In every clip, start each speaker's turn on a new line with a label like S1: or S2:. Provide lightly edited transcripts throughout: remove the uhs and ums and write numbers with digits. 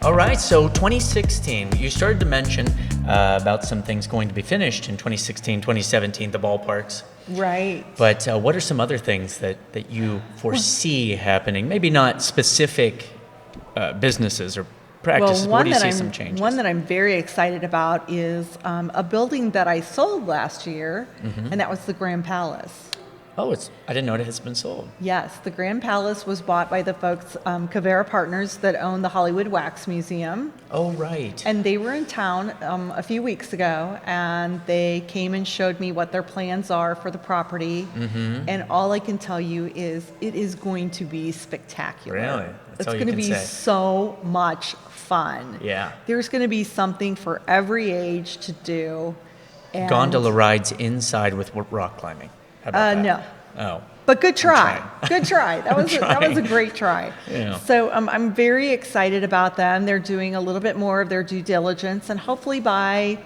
S1: All right, so 2016, you started to mention about some things going to be finished in 2016, 2017, the ballparks.
S2: Right.
S1: But what are some other things that you foresee happening? Maybe not specific businesses or practices, but what do you see some changes?
S2: One that I'm very excited about is a building that I sold last year, and that was the Grand Palace.
S1: Oh, I didn't know it has been sold.
S2: Yes, the Grand Palace was bought by the folks, Cavera Partners, that own the Hollywood Wax Museum.
S1: Oh, right.
S2: And they were in town a few weeks ago, and they came and showed me what their plans are for the property. And all I can tell you is it is going to be spectacular.
S1: Really?
S2: It's going to be so much fun.
S1: Yeah.
S2: There's going to be something for every age to do. And
S1: Gondola rides inside with rock climbing. How about that?
S2: No.
S1: Oh.
S2: But good try. Good try. That was a great try.
S1: Yeah.
S2: So I'm very excited about them. They're doing a little bit more of their due diligence, and hopefully by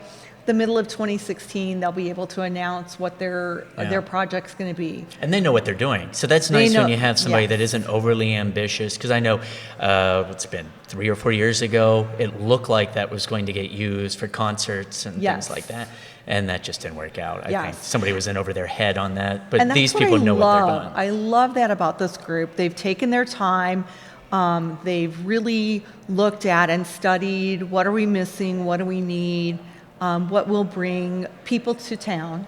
S2: the middle of 2016, they'll be able to announce what their project's going to be.
S1: And they know what they're doing. So that's nice when you have somebody that isn't overly ambitious. Because I know it's been 3 or 4 years ago, it looked like that was going to get used for concerts and things like that. And that just didn't work out. I think somebody was in over their head on that. But these people know what they're doing.
S2: I love that about this group. They've taken their time. They've really looked at and studied what are we missing, what do we need, what will bring people to town.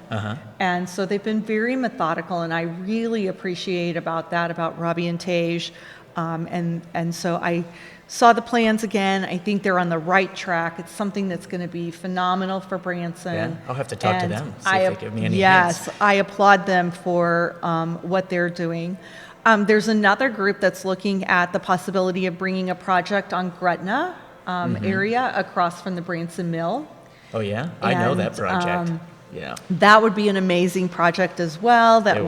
S2: And so they've been very methodical, and I really appreciate about Robbie and Tej. And so I saw the plans again. I think they're on the right track. It's something that's going to be phenomenal for Branson.
S1: Yeah, I'll have to talk to them, see if they give me any hints.
S2: Yes, I applaud them for what they're doing. There's another group that's looking at the possibility of bringing a project on Gretna area across from the Branson Mill.
S1: Oh, yeah? I know that project. Yeah.
S2: That would be an amazing project as well that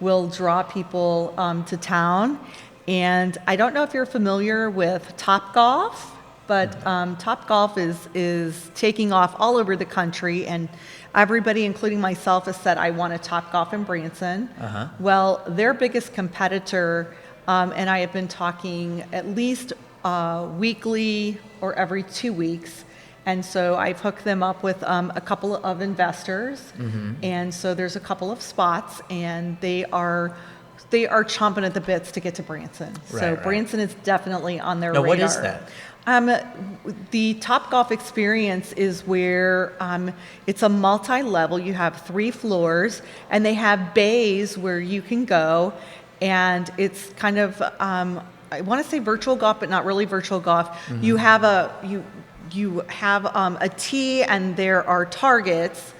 S2: will draw people to town. And I don't know if you're familiar with Topgolf, but Topgolf is taking off all over the country, and everybody, including myself, has said, I want a Topgolf in Branson. Well, their biggest competitor, and I have been talking at least weekly or every 2 weeks, and so I've hooked them up with a couple of investors, and so there's a couple of spots, and they are chomping at the bits to get to Branson. Branson is definitely on their radar.
S1: Now, what is that?
S2: The Topgolf experience is where it's a multi-level. You have 3 floors, and they have bays where you can go, and it's kind of I want to say virtual golf, but not really virtual golf. You have you have a tee, and there are targets.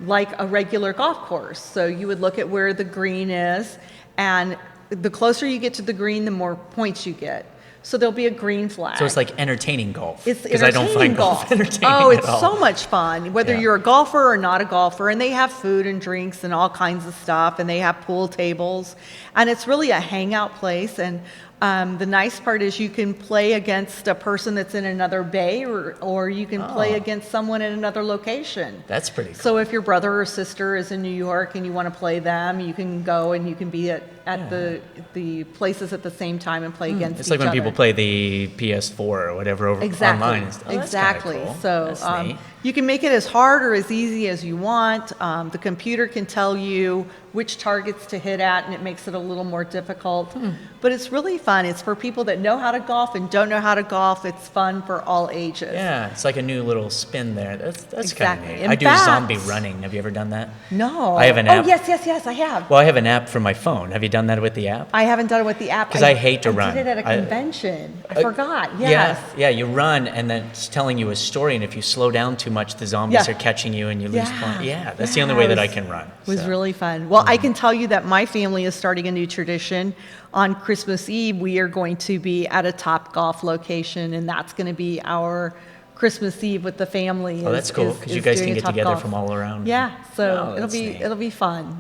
S2: Like a regular golf course. So you would look at where the green is, and the closer you get to the green, the more points you get. So there'll be a green flag.
S1: So it's like entertaining golf.
S2: It's
S1: because I don't find golf entertaining
S2: Oh, it's
S1: at all.
S2: so much fun, whether you're a golfer or not a golfer. And they have food and drinks and all kinds of stuff, and they have pool tables. And it's really a hangout place. And the nice part is you can play against a person that's in another bay, or you can play against someone in another location.
S1: That's pretty cool.
S2: So if your brother or sister is in New York and you want to play them, you can go and you can be at the places at the same time and play against each other.
S1: It's like when people play the PS4 or whatever online.
S2: Exactly.
S1: Cool.
S2: So you can make it as hard or as easy as you want. The computer can tell you which targets to hit at, and it makes it a little more difficult. But it's really fun. It's for people that know how to golf and don't know how to golf. It's fun for all ages.
S1: Yeah, it's like a new little spin there. That's kind of neat.
S2: In
S1: I do
S2: fact,
S1: zombie running. Have you ever done that?
S2: No.
S1: I have an app.
S2: Oh, yes, I have.
S1: Well, I have an app for my phone. Have you done that with the app?
S2: I haven't done it with the app.
S1: Because I hate to run.
S2: I did it at a convention. I forgot. Yes.
S1: Yeah, you run, and then it's telling you a story, and if you slow down too much, the zombies are catching you, and you lose points. Yeah, that's the only way that I can run.
S2: It was really fun. Well, I can tell you that my family is starting a new tradition. On Christmas Eve, we are going to be at a Topgolf location, and that's going to be our Christmas Eve with the family.
S1: Oh, that's cool, because you guys can get together from all around.
S2: Yeah, so
S1: Oh, neat.
S2: it'll be fun.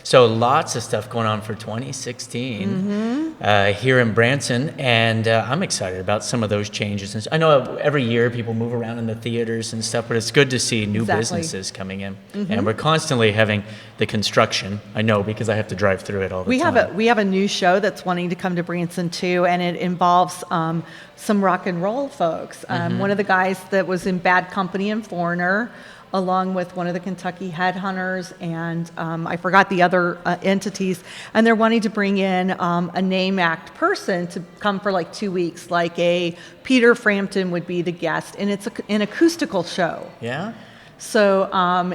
S1: So lots of stuff going on for 2016 here in Branson, and I'm excited about some of those changes. And I know every year people move around in the theaters and stuff, but it's good to see new businesses coming in. And we're constantly having the construction. I know, because I have to drive through it all the time.
S2: We have a new show that's wanting to come to Branson too, and it involves some rock and roll folks. One of the guys that was in Bad Company and Foreigner, along with one of the Kentucky Headhunters, and I forgot the other entities, and they're wanting to bring in a name act person to come for like 2 weeks, like a Peter Frampton would be the guest, and it's an acoustical show.
S1: Yeah?
S2: So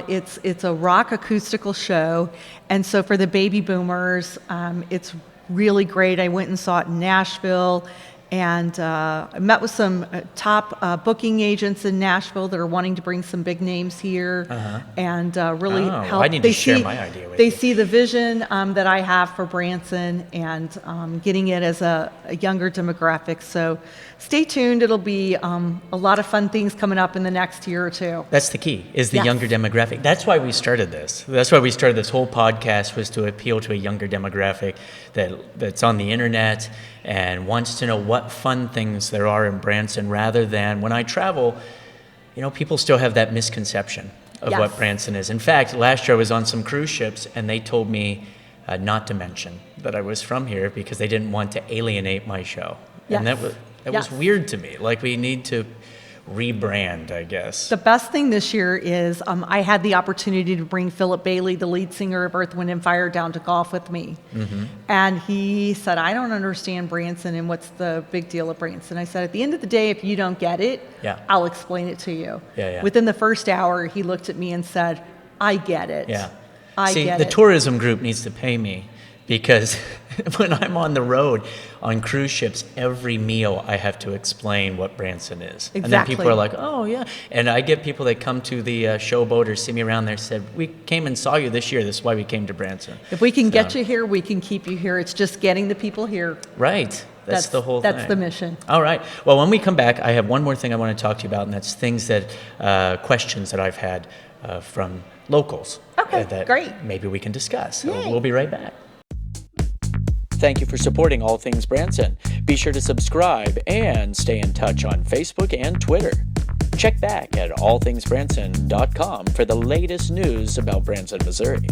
S2: it's a rock acoustical show, and so for the baby boomers, it's really great. I went and saw it in Nashville, and I met with some top booking agents in Nashville that are wanting to bring some big names here and really help.
S1: I need to share my idea with
S2: They
S1: you.
S2: see the vision that I have for Branson and getting it as a younger demographic. So stay tuned. It'll be a lot of fun things coming up in the next year or two.
S1: That's the key, is the younger demographic. That's why we started this. That's why we started this whole podcast, was to appeal to a younger demographic that's on the internet and wants to know what fun things there are in Branson, rather than when I travel, people still have that misconception of what Branson is. In fact, last year I was on some cruise ships, and they told me not to mention that I was from here because they didn't want to alienate my show. And that was weird to me. Like, we need to rebrand, I guess.
S2: The best thing this year is I had the opportunity to bring Philip Bailey, the lead singer of Earth, Wind & Fire, down to golf with me. And he said, I don't understand Branson, and what's the big deal of Branson? I said, at the end of the day, if you don't get it, I'll explain it to you. Within the first hour, he looked at me and said, I get it.
S1: See, the tourism group needs to pay me, because when I'm on the road on cruise ships, every meal I have to explain what Branson is. And then people are like, oh, yeah. And I get people that come to the showboat or see me around there, said, we came and saw you this year. This is why we came to Branson.
S2: If we can get you here, we can keep you here. It's just getting the people here.
S1: Right. That's the whole thing.
S2: That's the mission.
S1: All right. Well, when we come back, I have one more thing I want to talk to you about, and that's things that, questions that I've had from locals.
S2: Okay,
S1: that
S2: great.
S1: Maybe we can discuss. So
S2: Yay.
S1: we'll be right back. Thank you for supporting All Things Branson. Be sure to subscribe and stay in touch on Facebook and Twitter. Check back at allthingsbranson.com for the latest news about Branson, Missouri.